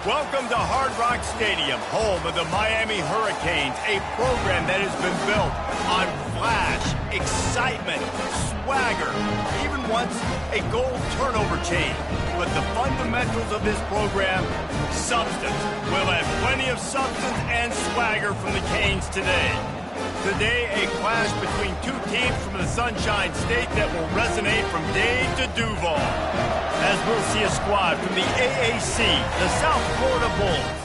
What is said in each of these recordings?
Welcome to Hard Rock Stadium, home of the Miami Hurricanes, a program that has been built on flash, excitement, swagger, even once a goal turnover chain. But the fundamentals of this program, substance. We'll have plenty of substance and swagger from the Canes today. Today, a clash between two teams from the Sunshine State that will resonate from Dade to Duval. As we'll see a squad from the AAC, the South Florida Bulls,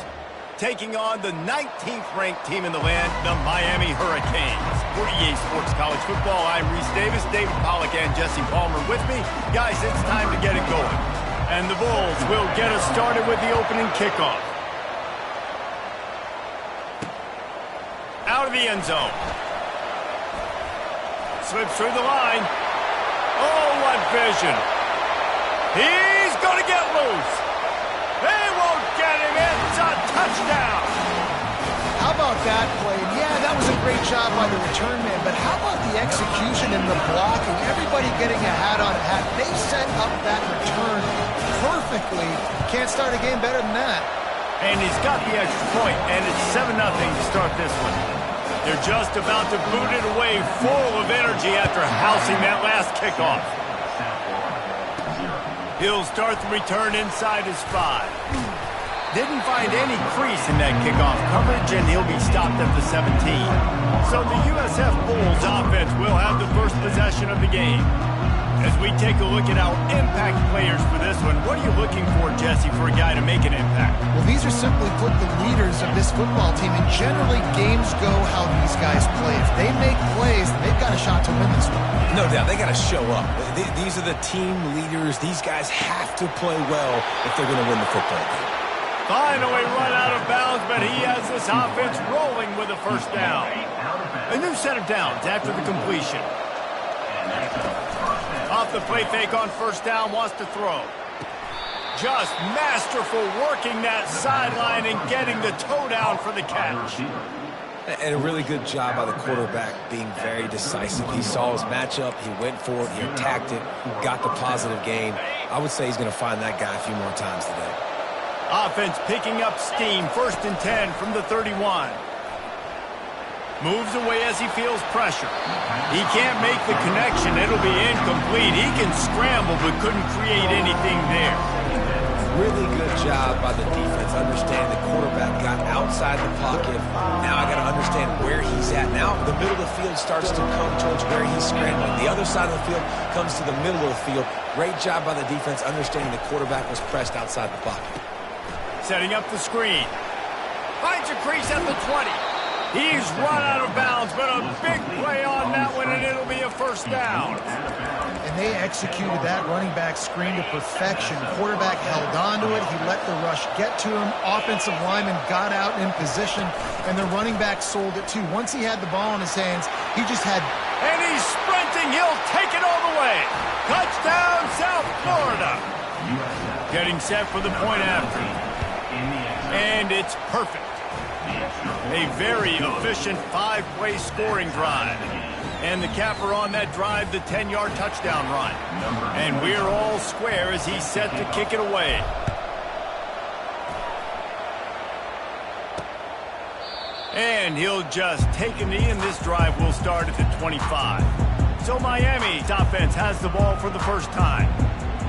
taking on the 19th ranked team in the land, the Miami Hurricanes. For EA Sports College Football, I'm Reese Davis, David Pollack and Jesse Palmer with me. Guys, it's time to get it going. And the Bulls will get us started with the opening kickoff. Out of the end zone. Slips through the line. Oh, what vision. He's going to get loose. They won't get him. It's a touchdown. How about that play? Yeah, that was a great job by the return man, but how about the execution and the blocking? Everybody getting a hat on a hat. They set up that return perfectly. Can't start a game better than that. And he's got the extra point, and it's 7-0 to start this one. They're just about to boot it away, full of energy after housing that last kickoff. He'll start the return inside his 5. Didn't find any crease in that kickoff coverage, and he'll be stopped at the 17. So the USF Bulls offense will have the first possession of the game. As we take a look at our impact players for this one, what are you looking for, Jesse, for a guy to make an impact? Well, these are simply put the leaders of this football team, and generally games go how these guys play. If they make plays, they've got a shot to win this one. No doubt, they got to show up. These are the team leaders. These guys have to play well if they're going to win the football game. Finally run out of bounds, but he has this offense rolling with a first down. A new set of downs after the completion. Off the play fake on first down, wants to throw. Just masterful working that sideline and getting the toe down for the catch. And a really good job by the quarterback being very decisive. He saw his matchup, he went for it, he attacked it, got the positive gain. I would say he's going to find that guy a few more times today. Offense picking up steam, 1st and 10 from the 31. Moves away as he feels pressure. He can't make the connection. It'll be incomplete. He can scramble but couldn't create anything there. Really good job by the defense. Understand the quarterback got outside the pocket. Now I got to understand where he's at. Now the middle of the field starts to come towards where he's scrambling. The other side of the field comes to the middle of the field. Great job by the defense understanding the quarterback was pressed outside the pocket. Setting up the screen. Finds a crease at the 20. He's run out of bounds, but a big play on that one, and it'll be a first down. And they executed that running back screen to perfection. Quarterback held on to it. He let the rush get to him. Offensive lineman got out in position, and the running back sold it too. Once he had the ball in his hands, he just had... And he's sprinting. He'll take it all the way. Touchdown, South Florida. Getting set for the point after. And it's perfect. A very efficient 5-play scoring drive. And the capper on that drive, the 10-yard touchdown run. And we're all square as he's set to kick it away. And he'll just take a knee, and this drive will start at the 25. So Miami's offense has the ball for the first time.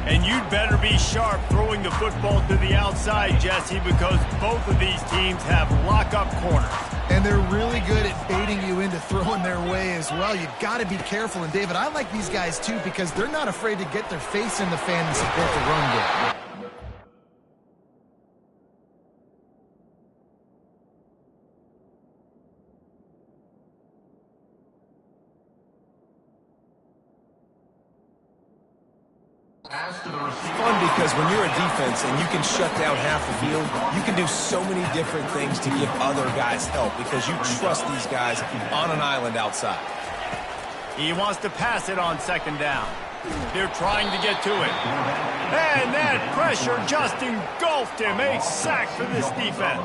And you'd better be sharp throwing the football to the outside, Jesse, because both of these teams have lock-up corners. And they're really good at baiting you into throwing their way as well. You've got to be careful. And, David, I like these guys, too, because they're not afraid to get their face in the fan and support the run game. It's fun because when you're a defense and you can shut down half the field, you can do so many different things to give other guys help because you trust these guys on an island outside. He wants to pass it on second down. They're trying to get to it. And that pressure just engulfed him. A sack for this defense.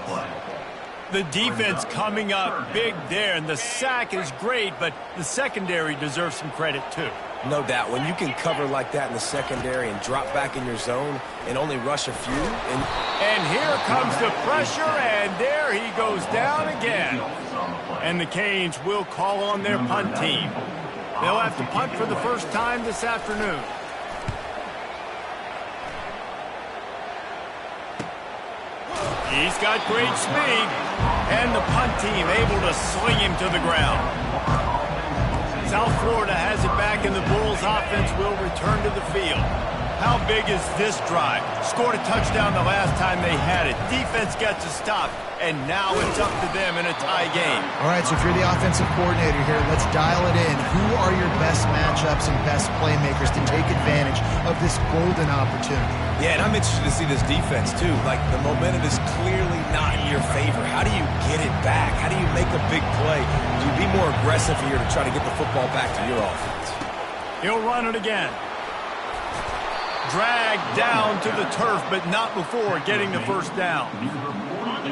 The defense coming up big there, and the sack is great, but the secondary deserves some credit too. No doubt. When you can cover like that in the secondary and drop back in your zone and only rush a few. And here comes the pressure, and there he goes down again. And the Canes will call on their punt team. They'll have to punt for the first time this afternoon. He's got great speed, and the punt team able to sling him to the ground. South Florida has it back, and the Bulls offense will return to the field. How big is this drive? Scored a touchdown the last time they had it. Defense gets a stop, and now it's up to them in a tie game. All right, so if you're the offensive coordinator here, let's dial it in. Who are your best matchups and best playmakers to take advantage of this golden opportunity? Yeah, and I'm interested to see this defense, too. Like, the momentum is clearly not in your favor. How do you get it back? How do you make a big play? Do you be more aggressive here to try to get the football back to your offense? He'll run it again. Dragged down to the turf, but not before getting the first down.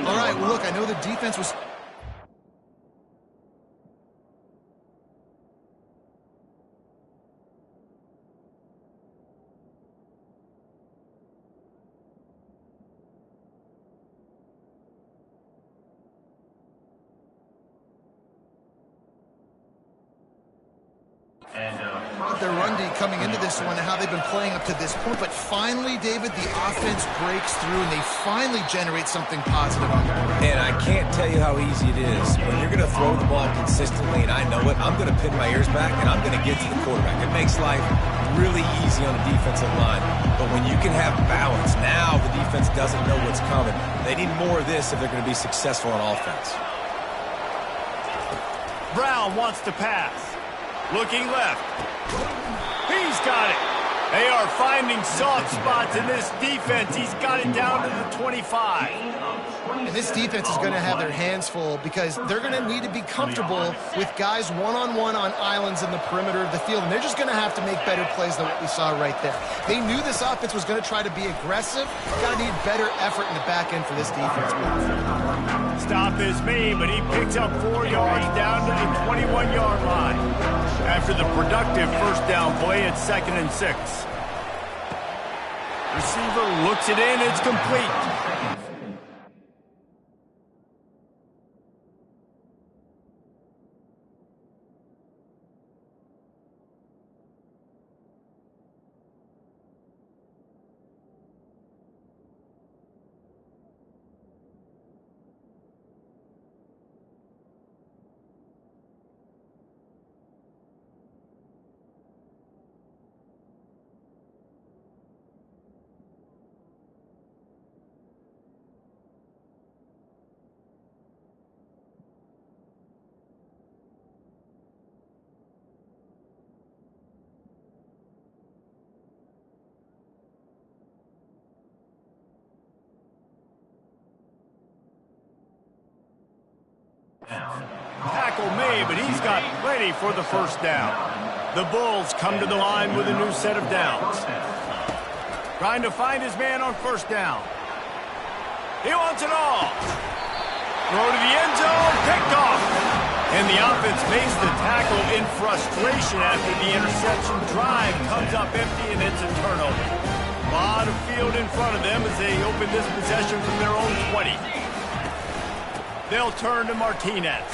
All right, well, look, I know the defense was... their run D coming into this one and how they've been playing up to this point. But finally, David, the offense breaks through and they finally generate something positive on the board. And I can't tell you how easy it is. When you're going to throw the ball consistently, and I know it, I'm going to pin my ears back and I'm going to get to the quarterback. It makes life really easy on the defensive line. But when you can have balance, now the defense doesn't know what's coming. They need more of this if they're going to be successful on offense. Brown wants to pass. Looking left. He's got it. They are finding soft spots in this defense. He's got it down to the 25. And this defense is going to have their hands full because they're going to need to be comfortable with guys one-on-one on islands in the perimeter of the field. And they're just going to have to make better plays than what we saw right there. They knew this offense was going to try to be aggressive. Got to need better effort in the back end for this defense. Stop is made, but he picks up 4 yards down to the 21-yard line. After the productive first down play, it's 2nd and 6. Receiver looks it in, it's complete. Tackle made, but he's got plenty for the first down. The Bulls come to the line with a new set of downs. Trying to find his man on first down. He wants it all. Throw to the end zone, picked off. And the offense makes the tackle in frustration after the interception. Drive comes up empty, and it's a turnover. A lot of field in front of them as they open this possession from their own 20. They'll turn to Martinez.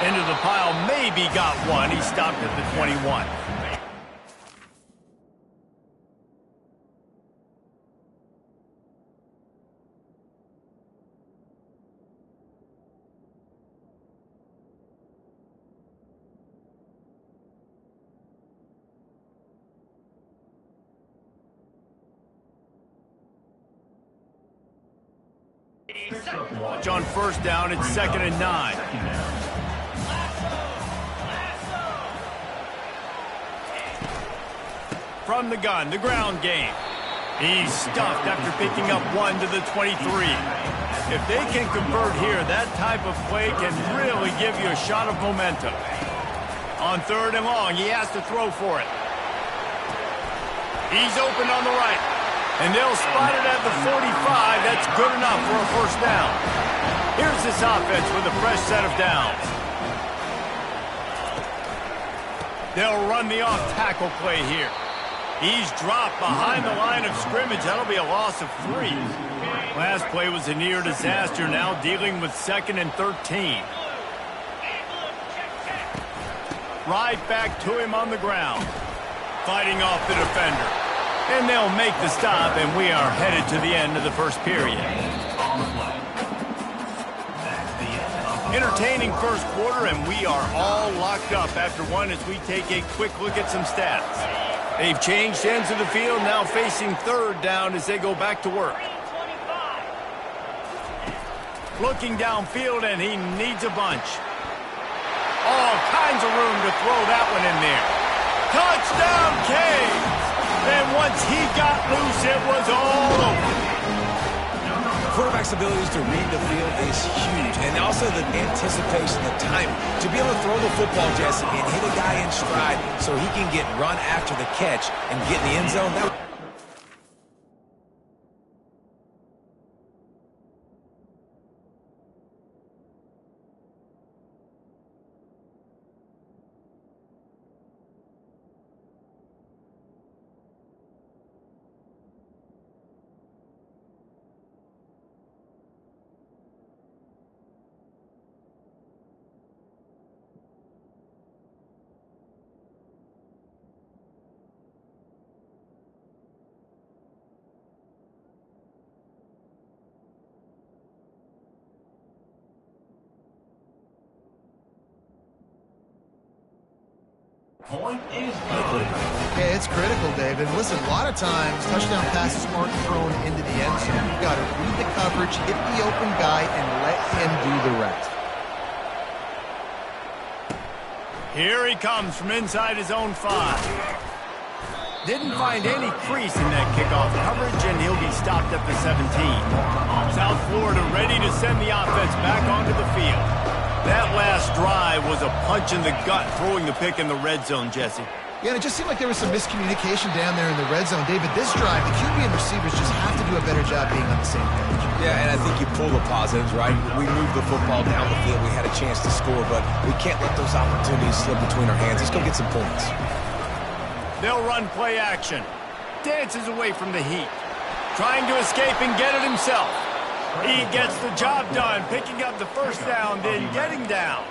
Into the pile, maybe got one. He stopped at the 21. Watch on first down, it's 2nd and 9. From the gun, the ground game. He's stuffed after picking up 1 to the 23. If they can convert here, that type of play can really give you a shot of momentum. On 3rd and long, he has to throw for it. He's open on the right. And they'll spot it at the 45. That's good enough for a first down. Here's this offense with a fresh set of downs. They'll run the off-tackle play here. He's dropped behind the line of scrimmage. That'll be a loss of 3. Last play was a near disaster. Now dealing with 2nd and 13. Right back to him on the ground. Fighting off the defender. And they'll make the stop, and we are headed to the end of the first period. Entertaining first quarter, and we are all locked up after one as we take a quick look at some stats. They've changed ends of the field, now facing 3rd down as they go back to work. Looking downfield, and he needs a bunch. All kinds of room to throw that one in there. Touchdown, Canes! And once he got loose, it was all over. The quarterback's abilities to read the field is huge, and also the anticipation, the timing. To be able to throw the football, Jesse, and hit a guy in stride so he can get run after the catch and get in the end zone, that Yeah, it's critical, David. Listen, a lot of times touchdown passes aren't thrown into the end zone. You've got to read the coverage, hit the open guy, and let him do the rest. Here he comes from inside his own 5. Didn't find any crease in that kickoff coverage, and he'll be stopped at the 17. South Florida ready to send the offense back onto the field. That last drive was a punch in the gut, throwing the pick in the red zone, Jesse. Yeah, and it just seemed like there was some miscommunication down there in the red zone. David, this drive, the QB and receivers just have to do a better job being on the same page. Yeah, and I think you pull the positives, right? We moved the football down the field. We had a chance to score, but we can't let those opportunities slip between our hands. Let's go get some points. They'll run play action. Dances away from the heat. Trying to escape and get it himself. He gets the job done, picking up the first down, then getting down.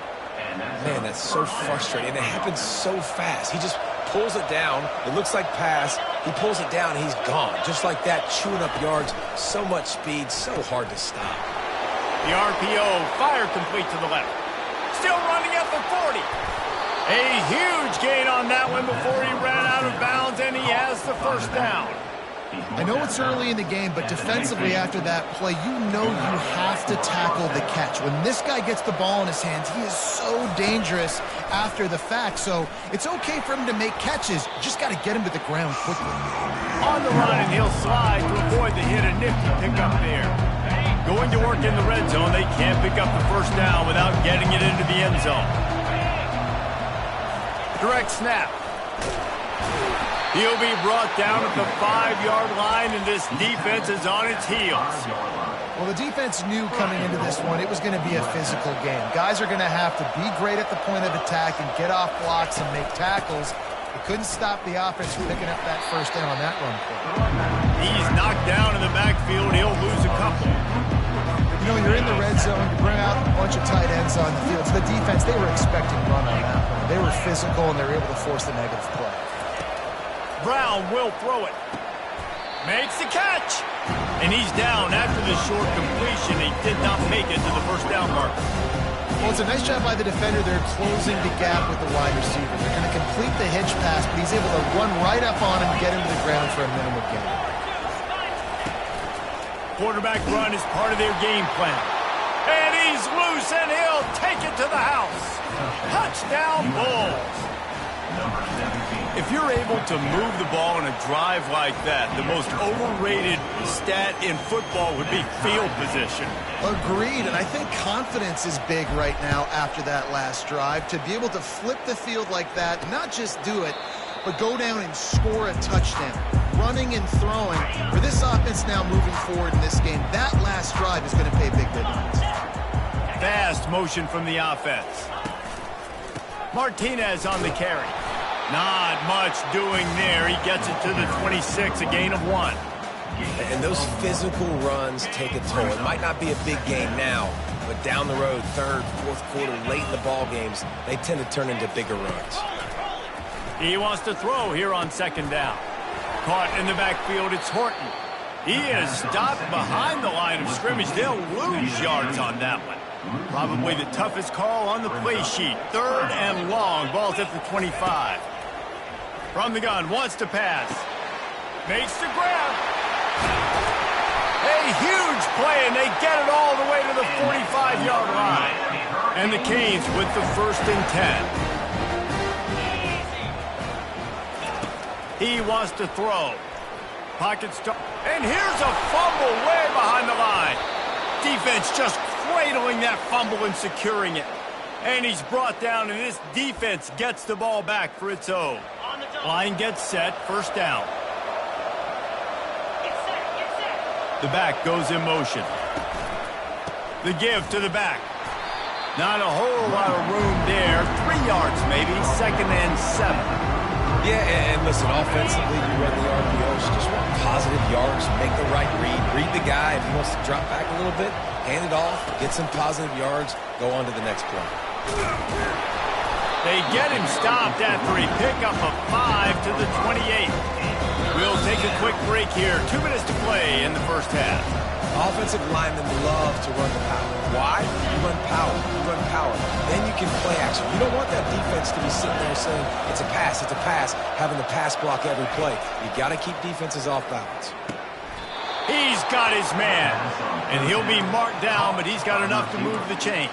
Man, that's so frustrating. It happens so fast. He just pulls it down. It looks like pass. He pulls it down, and he's gone. Just like that, chewing up yards. So much speed, so hard to stop. The RPO, fire complete to the left. Still running at the 40. A huge gain on that one before he ran out of bounds, and he has the first down. I know it's early in the game, but defensively after that play, you know you have to tackle the catch. When this guy gets the ball in his hands, he is so dangerous after the fact. So it's okay for him to make catches. You just got to get him to the ground quickly. On the run, and he'll slide to avoid the hit. A nifty pickup there. Going to work in the red zone. They can't pick up the first down without getting it into the end zone. Direct snap. He'll be brought down at the 5-yard line, and this defense is on its heels. Well, the defense knew coming into this one it was going to be a physical game. Guys are going to have to be great at the point of attack and get off blocks and make tackles. They couldn't stop the offense from picking up that first down on that run play. He's knocked down in the backfield. He'll lose a couple. You know, you're in the red zone, you bring out a bunch of tight ends on the field. So the defense, they were expecting run on that one. They were physical, and they were able to force the negative play. Brown will throw it. Makes the catch. And he's down after the short completion. He did not make it to the first down mark. Well, it's a nice job by the defender. They're closing the gap with the wide receiver. They're going to complete the hitch pass, but he's able to run right up on him and get him to the ground for a minimal gain. Quarterback run is part of their game plan. And he's loose, and he'll take it to the house. Touchdown, Bulls. If you're able to move the ball in a drive like that, the most overrated stat in football would be field position. Agreed, and I think confidence is big right now after that last drive. To be able to flip the field like that, not just do it, but go down and score a touchdown. Running and throwing. For this offense now moving forward in this game, that last drive is going to pay big dividends. Fast motion from the offense. Martinez on the carry. Not much doing there. He gets it to the 26, a gain of 1. And those physical runs take a toll. It might not be a big game now, but down the road, third, fourth quarter, late in the ball games, they tend to turn into bigger runs. He wants to throw here on 2nd down. Caught in the backfield, it's Horton. He is stopped behind the line of scrimmage. They'll lose yards on that one. Probably the toughest call on the play sheet. 3rd and long. Ball's at the 25. From the gun, wants to pass. Makes the grab. A huge play, and they get it all the way to the 45-yard line. And the Canes with the 1st and 10. He wants to throw. Pocket start. And here's a fumble way behind the line. Defense just cradling that fumble and securing it. And he's brought down, and this defense gets the ball back for its own. Line gets set, 1st down. The back goes in motion. The give to the back. Not a whole lot of room there. 3 yards maybe, 2nd and 7. Yeah, and listen, offensively, you run the RPOs, just want positive yards, make the right read the guy. If he wants to drop back a little bit, hand it off, get some positive yards, go on to the next play. They get him stopped after a pickup of 5 to the 28. We'll take a quick break here. 2 minutes to play in the 1st half. Offensive linemen love to run the power. Why? You run power. You run power. Then you can play action. You don't want that defense to be sitting there saying, it's a pass, having the pass block every play. You got to keep defenses off balance. He's got his man. And he'll be marked down, but he's got enough to move the chains.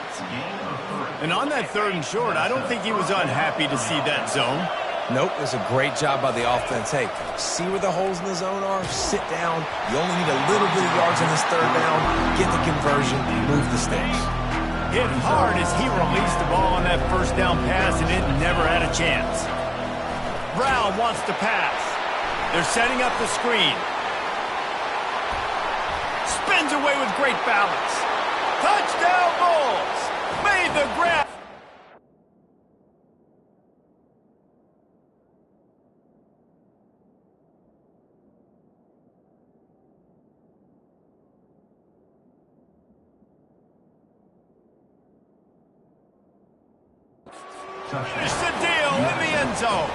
And on that 3rd and short, I don't think he was unhappy to see that zone. Nope, it was a great job by the offense. Hey, see where the holes in the zone are? Sit down. You only need a little bit of yards on this 3rd down. Get the conversion. Move the sticks. Hit hard as he released the ball on that 1st down pass, and it never had a chance. Brown wants to pass. They're setting up the screen. Spins away with great balance. Touchdown Bulls! Made the grab. It's the deal in the end zone.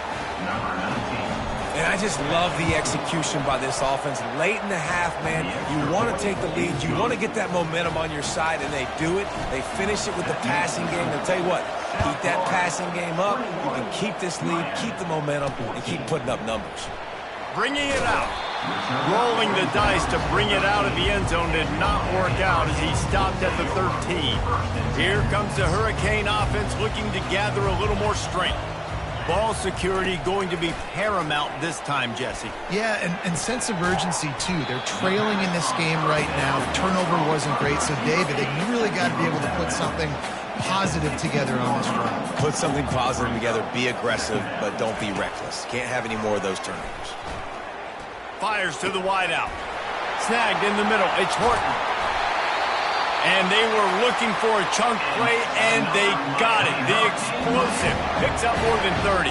And I just love the execution by this offense. Late in the half, man, you want to take the lead. You want to get that momentum on your side, and they do it. They finish it with the passing game. I'll tell you what, keep that passing game up. You can keep this lead, keep the momentum, and keep putting up numbers. Bringing it out. Rolling the dice to bring it out of the end zone did not work out as he stopped at the 13. Here comes the Hurricane offense looking to gather a little more strength. Ball security going to be paramount this time, Jesse. Yeah, and sense of urgency, too. They're trailing in this game right now. The turnover wasn't great. So, David, you really got to be able to put something positive together on this drive. Put something positive together. Be aggressive, but don't be reckless. Can't have any more of those turnovers. Fires to the wideout. Snagged in the middle. It's Horton. And they were looking for a chunk play, and they got it. The explosive picks up more than 30.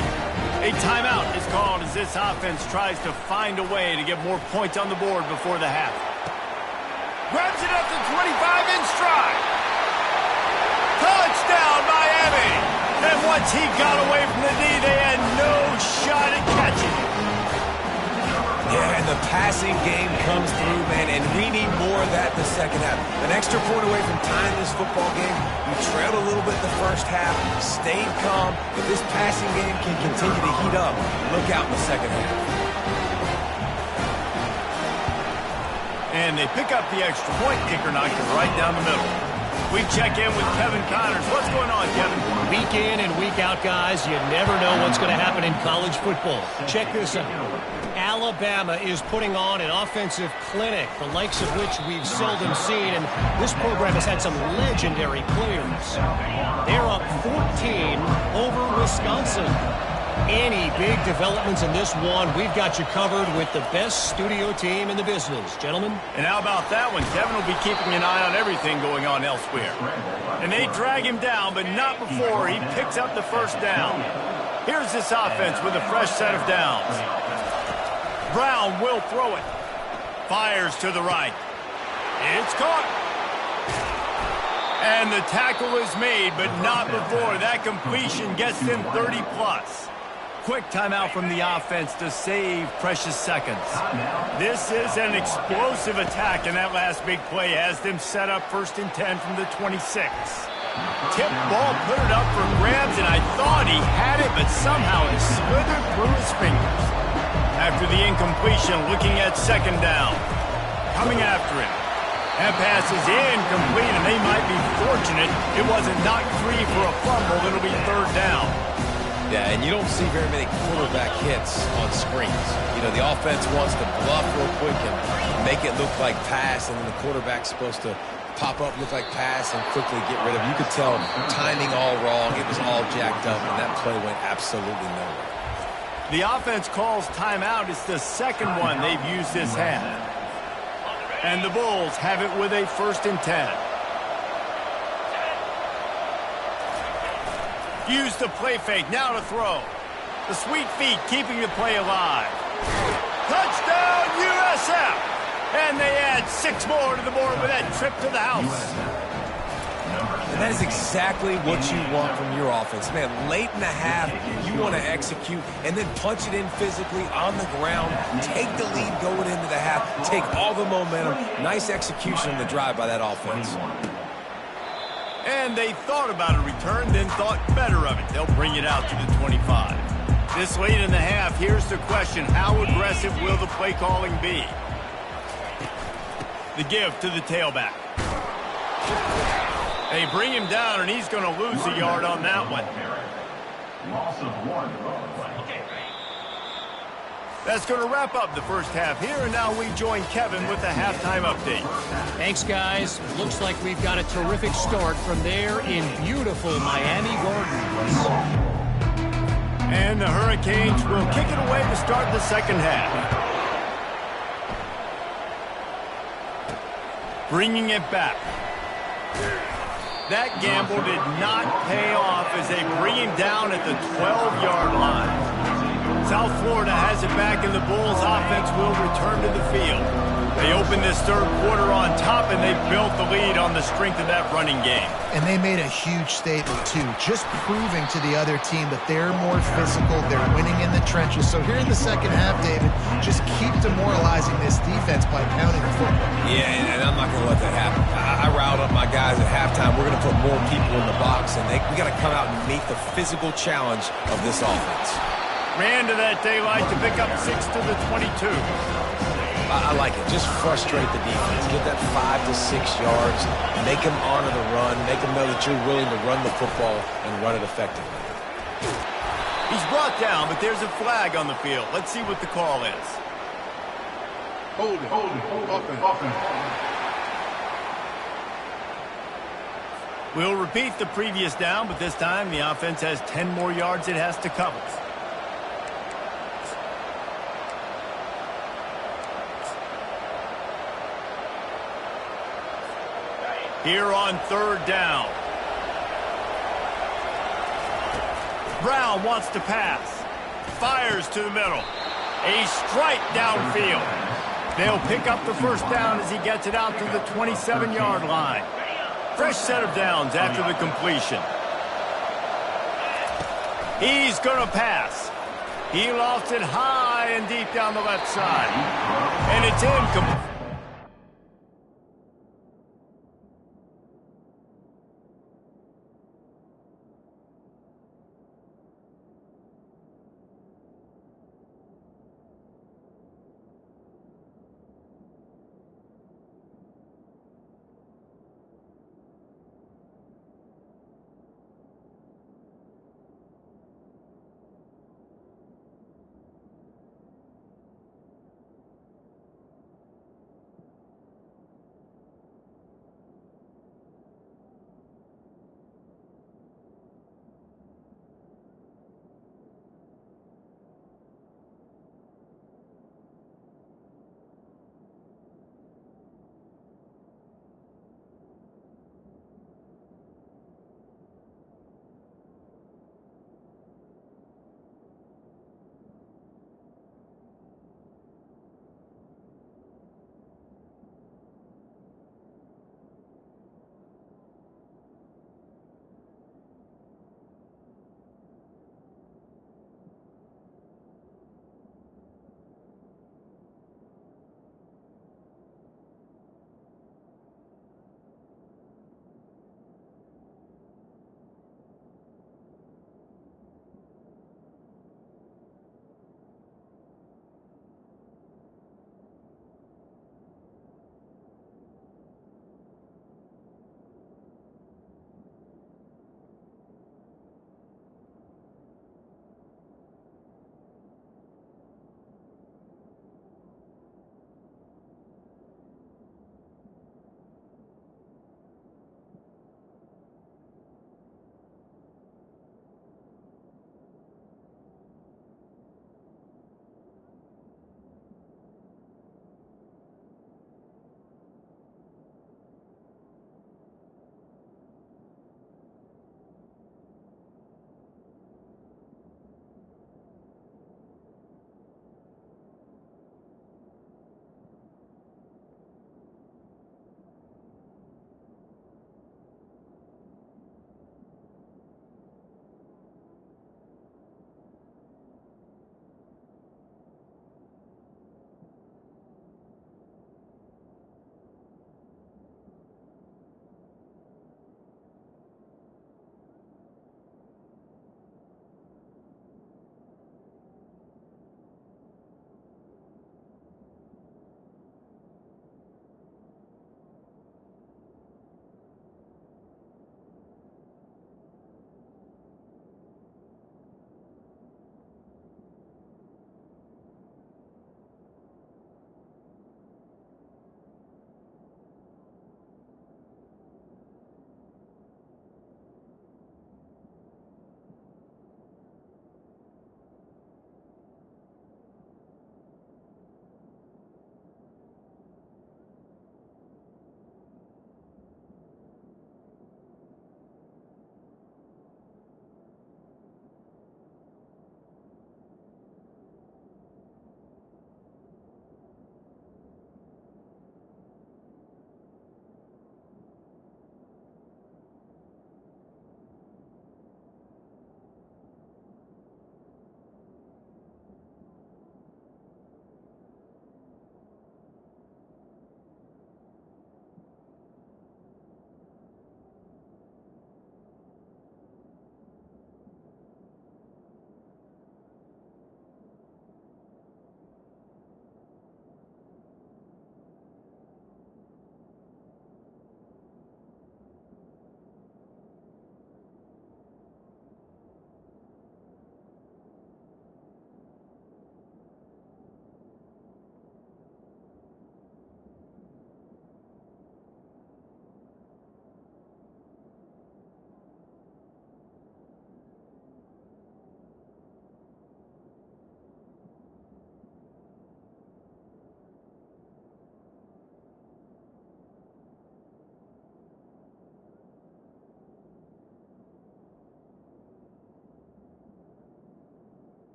A timeout is called as this offense tries to find a way to get more points on the board before the half. Grabs it up to 25 in stride. Touchdown, Miami! And once he got away from the knee, they had no shot at catching it. Yeah, and the passing game comes through, man, and we need more of that in the 2nd half. An extra point away from tying this football game. You trailed a little bit in the 1st half, stayed calm. If this passing game can continue to heat up, look out in the 2nd half. And they pick up the extra point. Kicker knocked it right down the middle. We check in with Kevin Connors. What's going on, Kevin? Week in and week out, guys, you never know what's going to happen in college football. Check this out. Alabama is putting on an offensive clinic, the likes of which we've seldom seen, and this program has had some legendary players. They're up 14 over Wisconsin. Any big developments in this one, we've got you covered with the best studio team in the business, gentlemen. And how about that one? Kevin will be keeping an eye on everything going on elsewhere. And they drag him down, but not before he picks up the 1st down. Here's this offense with a fresh set of downs. Brown will throw it. Fires to the right. It's caught. And the tackle is made, but not before that completion gets them 30+. Quick timeout from the offense to save precious seconds. This is an explosive attack, and that last big play has them set up 1st and 10 from the 26. Tip ball, put it up for grabs, and I thought he had it, but somehow it slithered through his fingers. After the incompletion, looking at 2nd down. Coming after him. That pass is incomplete, and they might be fortunate it wasn't knocked free for a fumble. It'll be 3rd down. Yeah, and you don't see very many quarterback hits on screens. You know, the offense wants to bluff real quick and make it look like pass, and then the quarterback's supposed to pop up, look like pass, and quickly get rid of it. You could tell timing all wrong. It was all jacked up, and that play went absolutely nowhere. The offense calls timeout. It's the 2nd one they've used this half. And the Bulls have it with a 1st and 10. Use the play fake, now to throw. The sweet feet keeping the play alive. Touchdown, USF! And they add 6 more to the board with that trip to the house. And that is exactly what you want from your offense. Man, late in the half, you want to execute and then punch it in physically on the ground. Take the lead going into the half. Take all the momentum. Nice execution on the drive by that offense. And they thought about a return, then thought better of it. They'll bring it out to the 25. This late in the half, here's the question. How aggressive will the play calling be? The give to the tailback. They bring him down, and he's going to lose a yard on that one. That's going to wrap up the first half here, and now we join Kevin with the halftime update. Thanks, guys. Looks like we've got a terrific start from there in beautiful Miami Gardens. And the Hurricanes will kick it away to start the 2nd half. Bringing it back. That gamble did not pay off as they bring him down at the 12-yard line. South Florida has it back, and the Bulls offense will return to the field. They open this 3rd quarter on top, and they built the lead on the strength of that running game. And they made a huge statement, too, just proving to the other team that they're more physical, they're winning in the trenches. So here in the 2nd half, David, just keep demoralizing this defense by pounding the football. Yeah, and I'm not going to let that happen. I riled up my guys at halftime. We're going to put more people in the box, and we got to come out and meet the physical challenge of this offense. Ran to that daylight to pick up 6 to the 22. I like it. Just frustrate the defense. Get that 5 to 6 yards. Make them honor the run. Make them know that you're willing to run the football and run it effectively. He's brought down, but there's a flag on the field. Let's see what the call is. Hold it. Offense. We'll repeat the previous down, but this time the offense has 10 more yards it has to cover. Here on 3rd down. Brown wants to pass. Fires to the middle. A strike downfield. They'll pick up the 1st down as he gets it out to the 27-yard line. Fresh set of downs after the completion. He's going to pass. He lost it high and deep down the left side. And it's incomplete.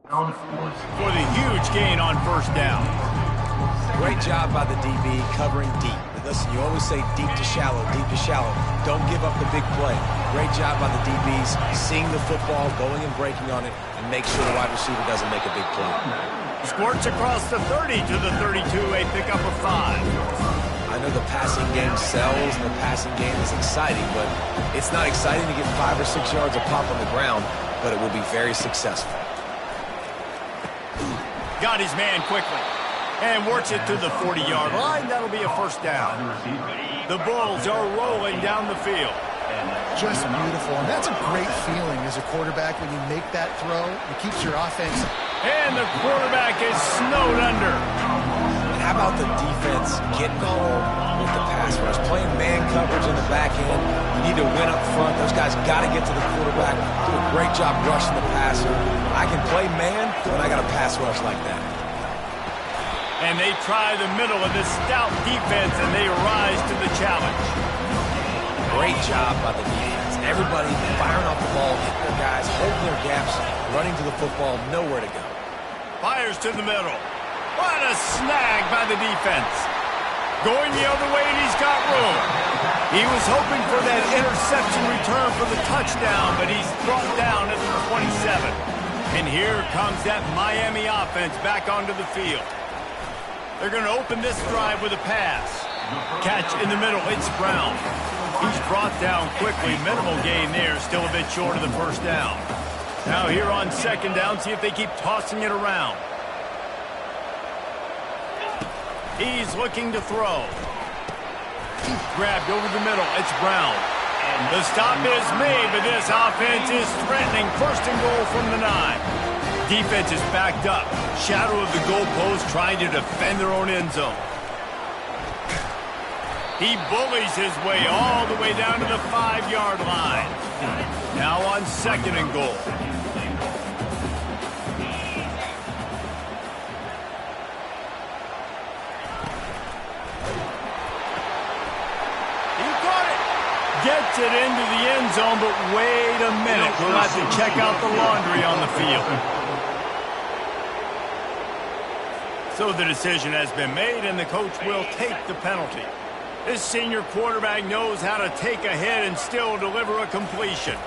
for the huge gain on first down. Great job by the DB covering deep. Listen, you always say deep to shallow, deep to shallow. Don't give up the big play. Great job by the DBs, seeing the football, going and breaking on it, and make sure the wide receiver doesn't make a big play. Squirts across the 30 to the 32, a pickup of 5. I know the passing game sells and the passing game is exciting, but it's not exciting to get 5 or 6 yards of pop on the ground, but it will be very successful. Got his man quickly and works it to the 40-yard line. That'll be a first down. The Bulls are rolling down the field. Just beautiful, and that's a great feeling as a quarterback when you make that throw. It keeps your offense. And the quarterback is snowed under. And how about the defense getting home with the pass rush? Playing man coverage in the back end. You need to win up front. Those guys got to get to the quarterback. Do a great job rushing the passer. I can play man when I got a pass rush like that. And they try the middle of this stout defense, and they rise to the challenge. Great job by the defense. Everybody firing off the ball, hitting their guys, holding their gaps, running to the football, nowhere to go. Fires to the middle. What a snag by the defense. Going the other way, and he's got room. He was hoping for that interception return for the touchdown, but he's brought down at the 27. And here comes that Miami offense back onto the field. They're going to open this drive with a pass. Catch in the middle. It's Brown. He's brought down quickly. Minimal gain there. Still a bit short of the first down. Now here on second down, see if they keep tossing it around. He's looking to throw. Grabbed over the middle. It's Brown. The stop is made, but this offense is threatening. First and goal from the 9. Defense is backed up. Shadow of the goalpost trying to defend their own end zone. He bullies his way all the way down to the 5-yard line. Now on second and goal. He caught it. Gets it into the end zone, but wait a minute. We'll have to check out the laundry on the field. So the decision has been made, and the coach will take the penalty. This senior quarterback knows how to take a hit and still deliver a completion.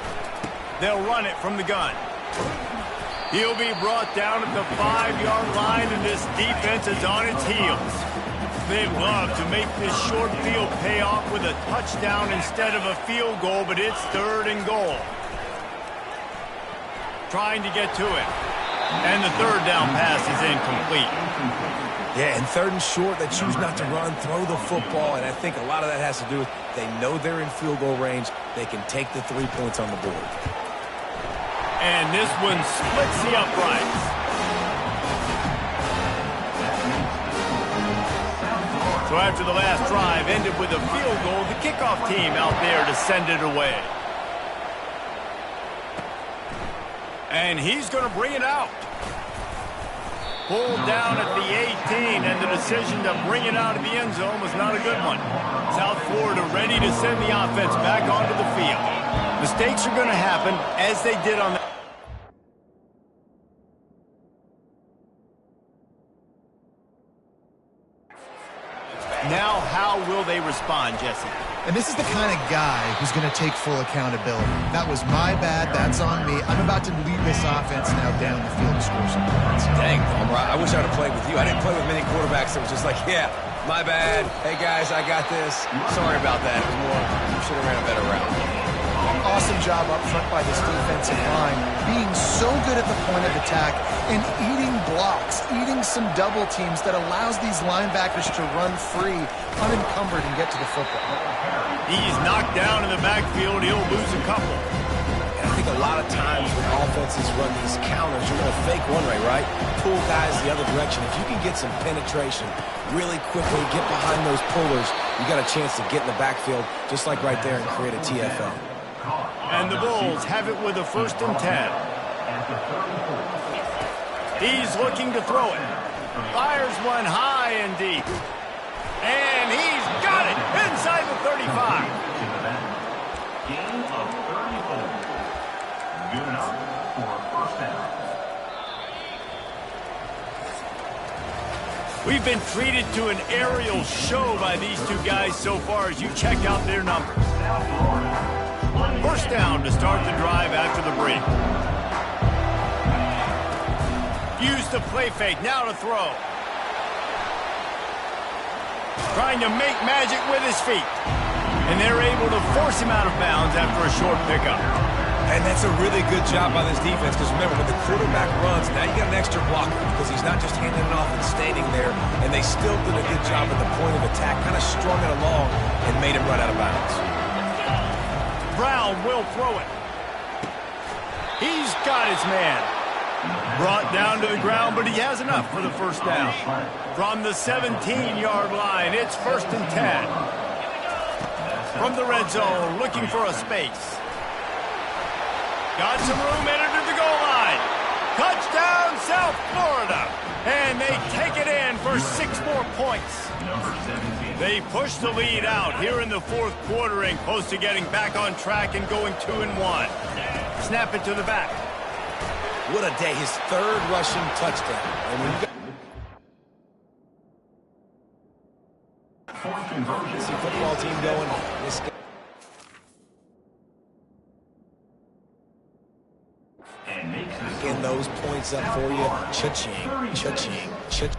They'll run it from the gun. He'll be brought down at the 5-yard line, and this defense is on its heels. They'd love to make this short field pay off with a touchdown instead of a field goal, but it's third and goal. Trying to get to it. And the third down pass is incomplete. Yeah, and third and short, they choose not to run, throw the football, and I think a lot of that has to do with they know they're in field goal range. They can take the 3 points on the board. And this one splits the uprights. So after the last drive ended with a field goal, the kickoff team out there to send it away. And he's going to bring it out. Pulled down at the 18, and the decision to bring it out of the end zone was not a good one. South Florida ready to send the offense back onto the field. Mistakes are going to happen, as they did on the... Now, how will they respond, Jesse? And this is the kind of guy who's going to take full accountability. That was my bad. That's on me. I'm about to lead this offense now down the field to score some points. Dang, Palmer, I wish I would have played with you. I didn't play with many quarterbacks that was just like, yeah, my bad. Hey, guys, I got this. Sorry about that. It was more, you should have ran a better route. Awesome job up front by this defensive line, being so good at the point of attack and eating blocks, eating some double teams that allows these linebackers to run free, unencumbered, and get to the football. He's knocked down in the backfield. He'll lose a couple. And I think a lot of times when offenses run these counters, you're going to fake one way, right? Pull guys the other direction. If you can get some penetration really quickly, get behind those pullers, you got a chance to get in the backfield, just like right there, and create a TFL. And the Bulls have it with a 1st and 10. He's looking to throw it. Fires one high and deep. And he's got it inside the 35. We've been treated to an aerial show by these two guys so far as you check out their numbers. First down to start the drive after the break. Use the play fake, now to throw. Trying to make magic with his feet. And they're able to force him out of bounds after a short pickup. And that's a really good job by this defense, because remember, when the quarterback runs, now you got an extra blocker, because he's not just handing it off and standing there, and they still did a good job at the point of attack, kind of strung it along and made him run out of bounds. Brown will throw it. He's got his man. Brought down to the ground, but he has enough for the first down. From the 17-yard line, it's 1st and 10. From the red zone, looking for a space. Got some room, entered to the goal line. Touchdown, South Florida. And they take it in for 6 more points. They push the lead out here in the 4th quarter and close to getting back on track and going 2-1. Snap it to the back. What a day, his 3rd rushing touchdown. And when you got this football team going, this guy. Getting those points up for you. Cha-ching, cha-ching, cha-ching.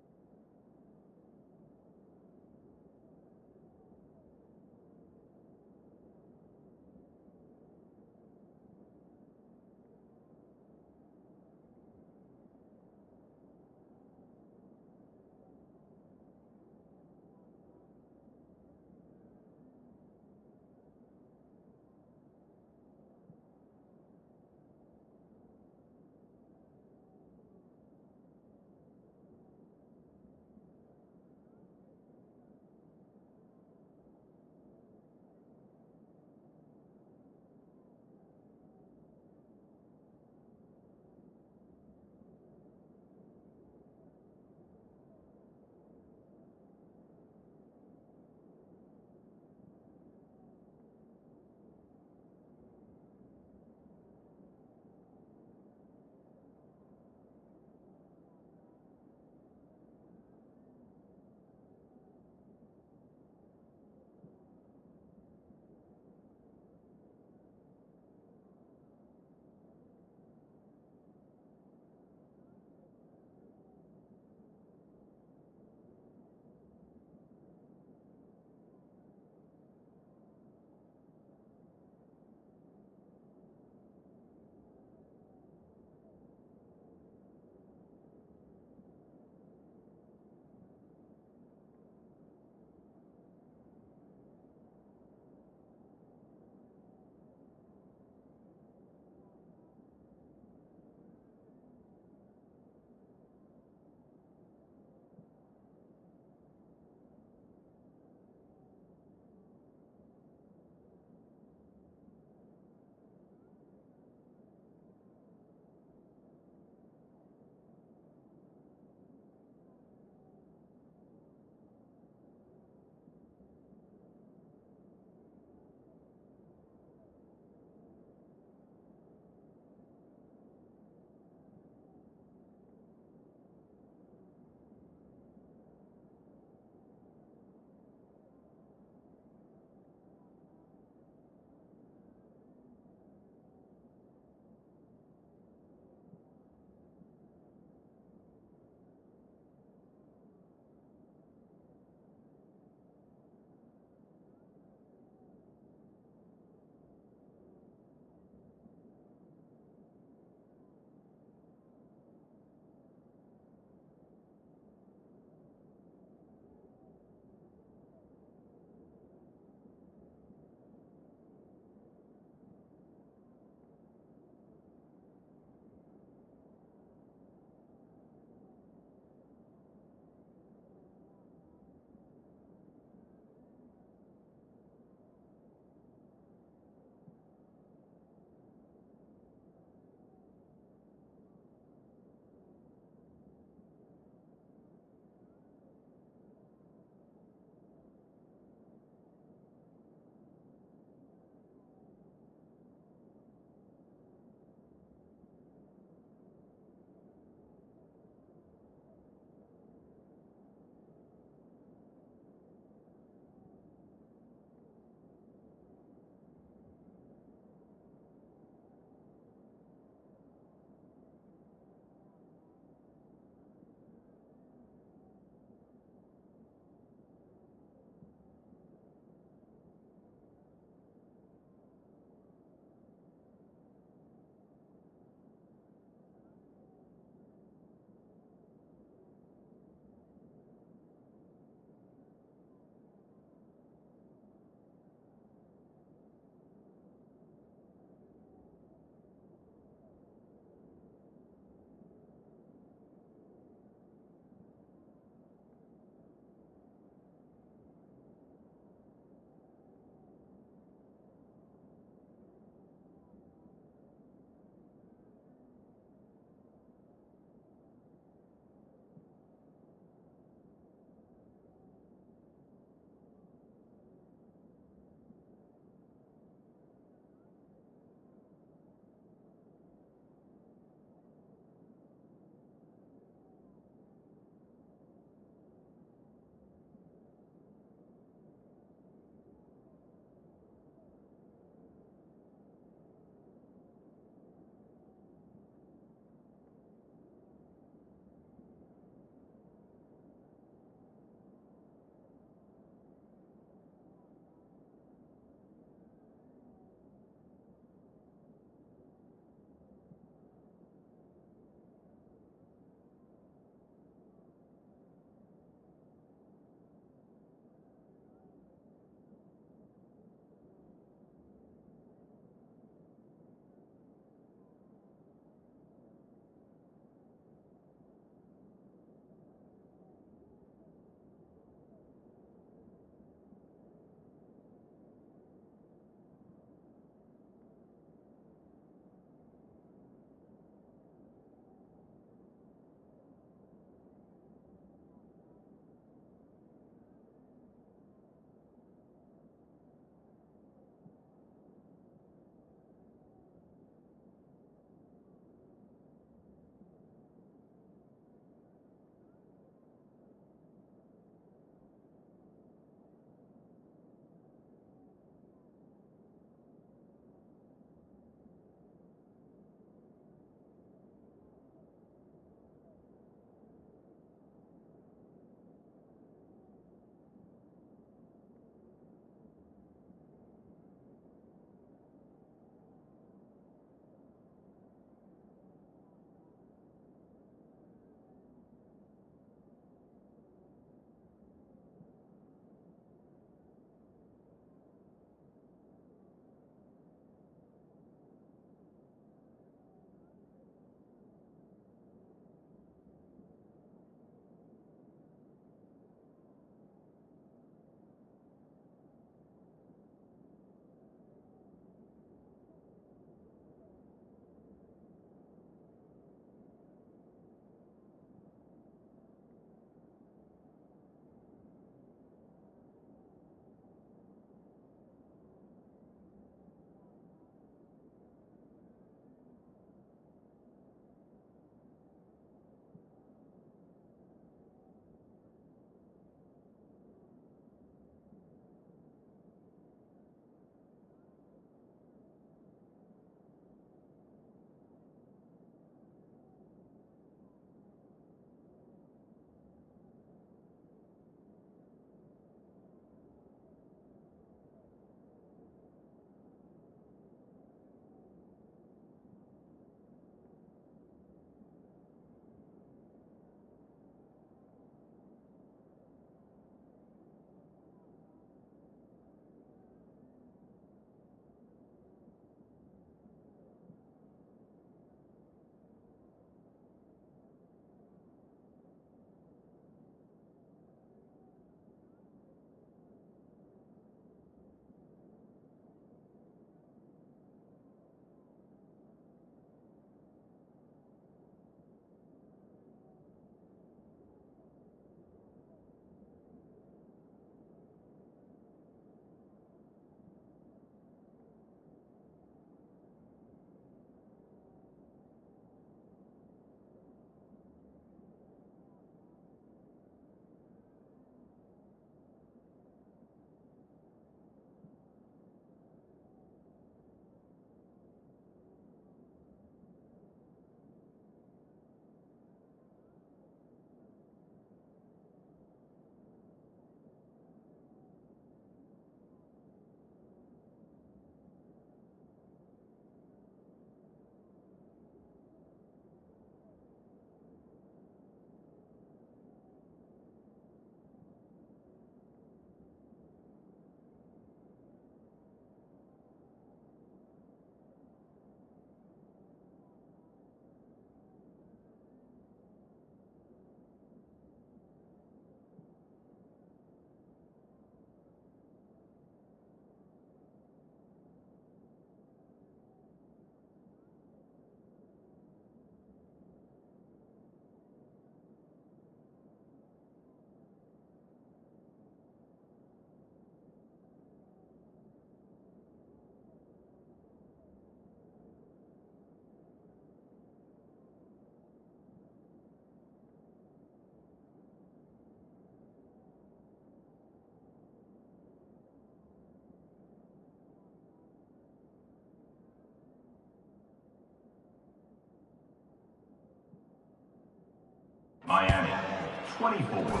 24.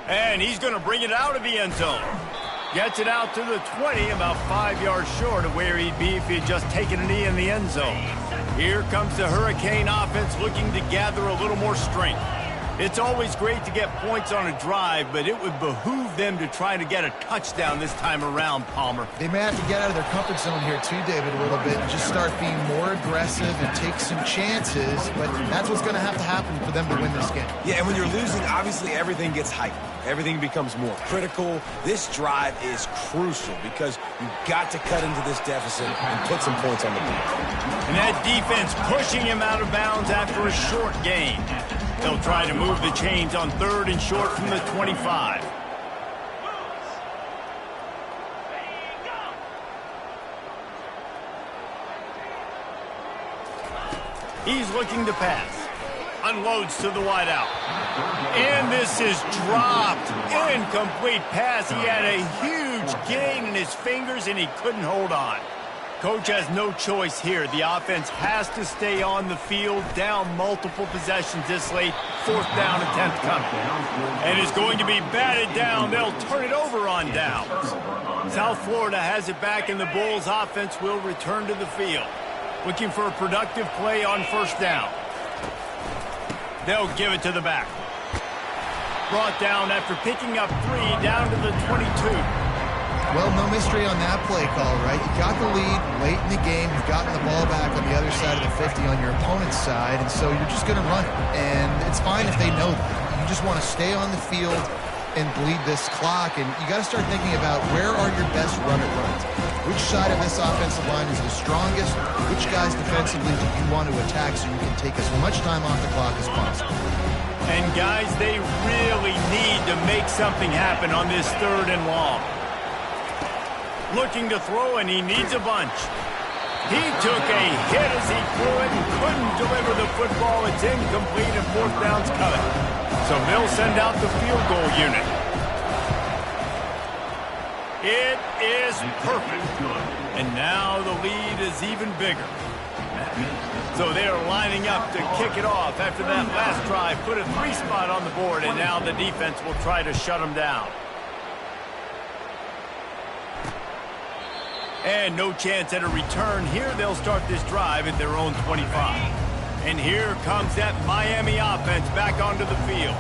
And he's going to bring it out of the end zone. Gets it out to the 20, about 5 yards short of where he'd be if he had just taken a knee in the end zone. Here comes the Hurricane offense looking to gather a little more strength. It's always great to get points on a drive, but it would behoove them to try to get a touchdown this time around, Palmer. They may have to get out of their comfort zone here too, David, a little bit, and just start being more aggressive and take some chances, but that's what's going to happen for them to win this game. Yeah, and when you're losing, obviously everything gets heightened. Everything becomes more critical. This drive is crucial because you've got to cut into this deficit and put some points on the board. And that defense pushing him out of bounds after a short gain. They'll try to move the chains on 3rd and short from the 25. He's looking to pass. Unloads to the wideout. And this is dropped. Incomplete pass. He had a huge gain in his fingers, and he couldn't hold on. Coach has no choice here. The offense has to stay on the field, down multiple possessions this late. 4th down attempt coming. And it's going to be batted down. They'll turn it over on downs. South Florida has it back, and the Bulls offense will return to the field. Looking for a productive play on 1st down. They'll give it to the back. Brought down after picking up 3 down to the 22. Well, no mystery on that play call, right? You got the lead late in the game. You've gotten the ball back on the other side of the 50 on your opponent's side, and so you're just going to run it. And it's fine if they know that. You just want to stay on the field and bleed this clock, and you got to start thinking about where are your best runner runs. Which side of this offensive line is the strongest? Which guys defensively do you want to attack so you can take as much time off the clock as possible? And guys, they really need to make something happen on this 3rd and long. Looking to throw, and he needs a bunch. He took a hit as he threw it and couldn't deliver the football. It's incomplete, and 4th down's coming. So they'll send out the field goal unit. It is perfect. And now the lead is even bigger. So they're lining up to kick it off after that last drive. Put a 3 spot on the board, and now the defense will try to shut them down. And no chance at a return. Here they'll start this drive at their own 25. And here comes that Miami offense back onto the field.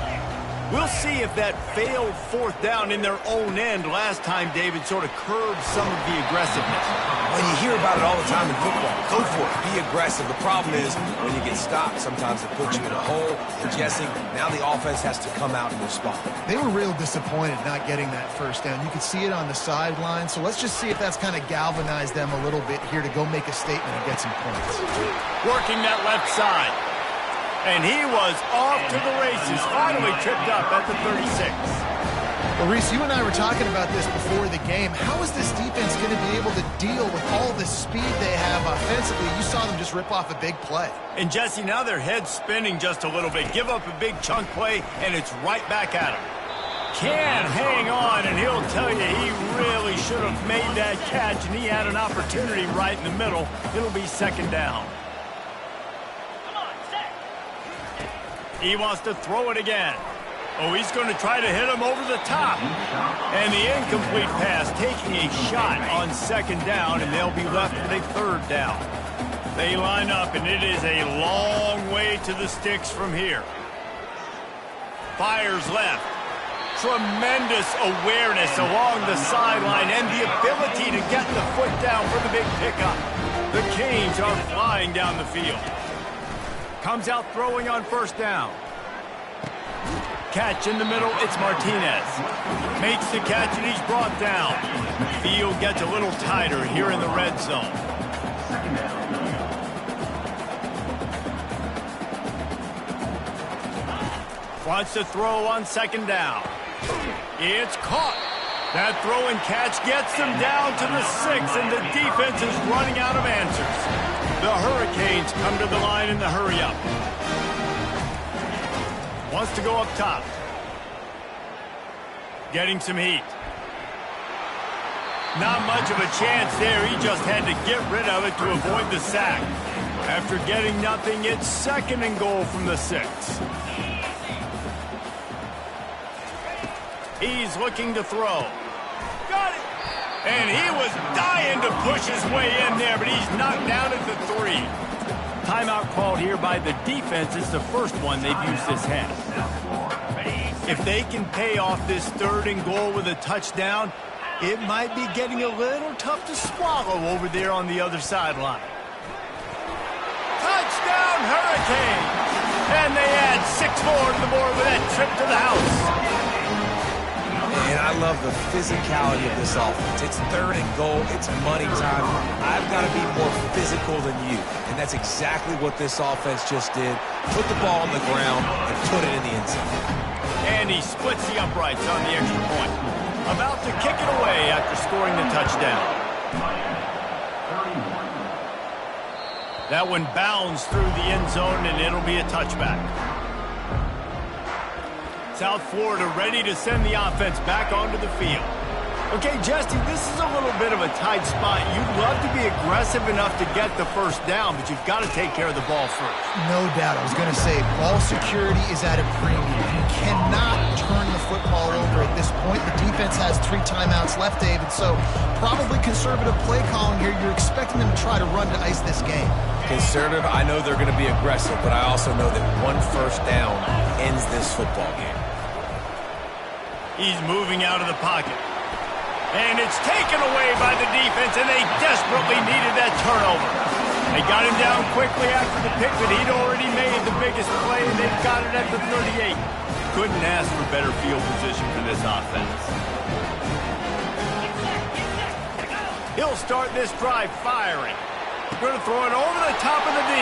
We'll see if that failed 4th down in their own end last time, David, sort of curbed some of the aggressiveness. When you hear about it all the time in football, go for it. Be aggressive. The problem is when you get stopped, sometimes it puts you in a hole. And Jesse, now the offense has to come out and respond. They were real disappointed not getting that 1st down. You could see it on the sideline. So let's just see if that's kind of galvanized them a little bit here to go make a statement and get some points. Working that left side. And he was off to the races, finally tripped up at the 36. Well, Reese, you and I were talking about this before the game. How is this defense going to be able to deal with all the speed they have offensively? You saw them just rip off a big play. And, Jesse, now their head's spinning just a little bit. Give up a big chunk play, and it's right back at him. Can't hang on, and he'll tell you he really should have made that catch, and he had an opportunity right in the middle. It'll be 2nd down. He wants to throw it again. Oh, he's going to try to hit him over the top. And the incomplete pass taking a shot on 2nd down, and they'll be left with a 3rd down. They line up, and it is a long way to the sticks from here. Fires left. Tremendous awareness along the sideline and the ability to get the foot down for the big pickup. The Canes are flying down the field. Comes out throwing on 1st down. Catch in the middle, it's Martinez. Makes the catch, and he's brought down. Field gets a little tighter here in the red zone. Wants to throw on 2nd down. It's caught. That throw and catch gets them down to the 6, and the defense is running out of answers. The Hurricanes come to the line in the hurry-up. Wants to go up top. Getting some heat. Not much of a chance there. He just had to get rid of it to avoid the sack. After getting nothing, it's 2nd and goal from the 6. He's looking to throw. Got it! And he was dying to push his way in there, but he's knocked down at the 3. Timeout called here by the defense. It's the first one they've used this half. If they can pay off this 3rd and goal with a touchdown, it might be getting a little tough to swallow over there on the other sideline. Touchdown, Hurricanes! And they add 6 more to the board with that trip to the house. And I love the physicality of this offense. It's 3rd and goal. It's money time. I've got to be more physical than you. And that's exactly what this offense just did. Put the ball on the ground and put it in the end zone. And he splits the uprights on the extra point. About to kick it away after scoring the touchdown. That one bounds through the end zone, and it'll be a touchback. South Florida ready to send the offense back onto the field. Okay, Jesse, this is a little bit of a tight spot. You'd love to be aggressive enough to get the first down, but you've got to take care of the ball first. No doubt. I was going to say, ball security is at a premium. You cannot turn the football over at this point. The defense has 3 timeouts left, David, so probably conservative play calling here. You're expecting them to try to run to ice this game. Conservative, I know they're going to be aggressive, but I also know that 1 first down ends this football game. He's moving out of the pocket. And it's taken away by the defense, and they desperately needed that turnover. They got him down quickly after the pick, but he'd already made the biggest play, and they've got it at the 38. Couldn't ask for better field position for this offense. He'll start this drive firing. Going to throw it over the top of the D.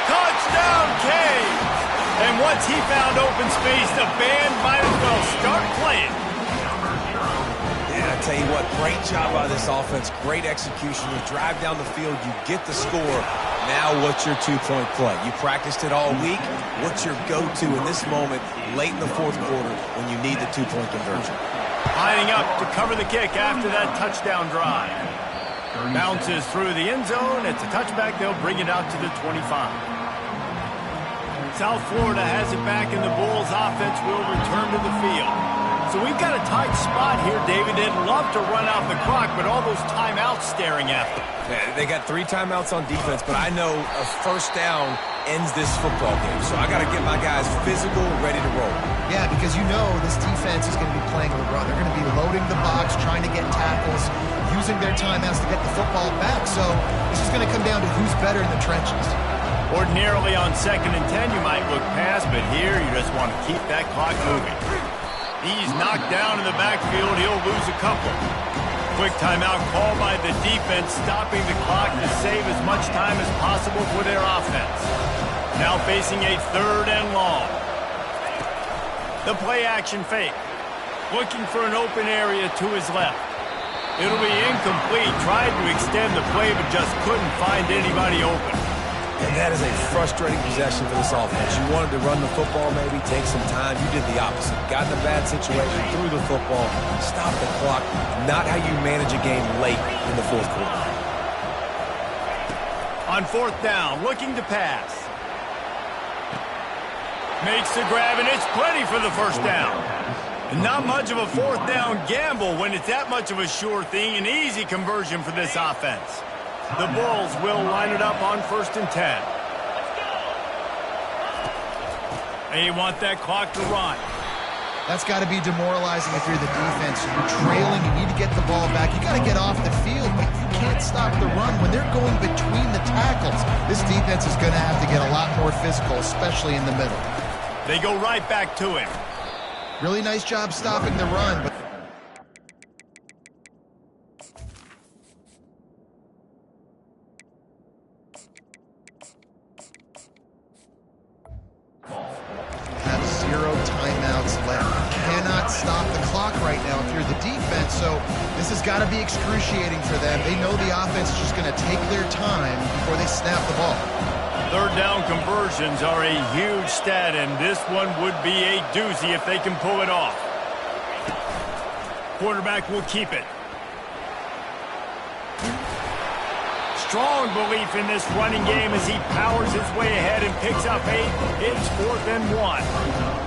Touchdown, Canes! And once he found open space, the band might as well start playing. I tell you what, great job by this offense, great execution. You drive down the field, you get the score. Now what's your 2-point play? You practiced it all week. What's your go-to in this moment late in the 4th quarter when you need the 2-point conversion? Lining up to cover the kick after that touchdown drive. Bounces through the end zone. It's a touchback. They'll bring it out to the 25. South Florida has it back, and the Bulls offense will return to the field. So we've got a tight spot here, David. They'd love to run out the clock, but all those timeouts staring at them. Yeah, they got 3 timeouts on defense, but I know a first down ends this football game. So I got to get my guys physical, ready to roll. Yeah, because you know this defense is going to be playing the run. They're going to be loading the box, trying to get tackles, using their timeouts to get the football back. So this is going to come down to who's better in the trenches. Ordinarily on 2nd and 10, you might look past, but here you just want to keep that clock moving. He's knocked down in the backfield. He'll lose a couple. Quick timeout call by the defense, stopping the clock to save as much time as possible for their offense. Now facing a 3rd and long. The play action fake. Looking for an open area to his left. It'll be incomplete. Tried to extend the play, but just couldn't find anybody open. And that is a frustrating possession for this offense. You wanted to run the football, maybe take some time. You did the opposite. Got in a bad situation, threw the football, stopped the clock. Not how you manage a game late in the 4th quarter. On 4th down, looking to pass. Makes the grab, and it's plenty for the first down. And not much of a 4th down gamble when it's that much of a sure thing. An easy conversion for this offense. The Bulls will line it up on 1st and 10. They want that clock to run. That's got to be demoralizing if you're the defense. You're trailing, you need to get the ball back. You got to get off the field, but you can't stop the run. When they're going between the tackles, this defense is going to have to get a lot more physical, especially in the middle. They go right back to him. Really nice job stopping the run, but have 0 timeouts left. Cannot stop the clock right now if you're the defense, so this has got to be excruciating for them. They know the offense is just going to take their time before they snap the ball. 3rd down conversions are a huge stat, and this one would be a doozy if they can pull it off. Quarterback will keep it. strong belief in this running game as he powers his way ahead and picks up 8. It's 4th and 1.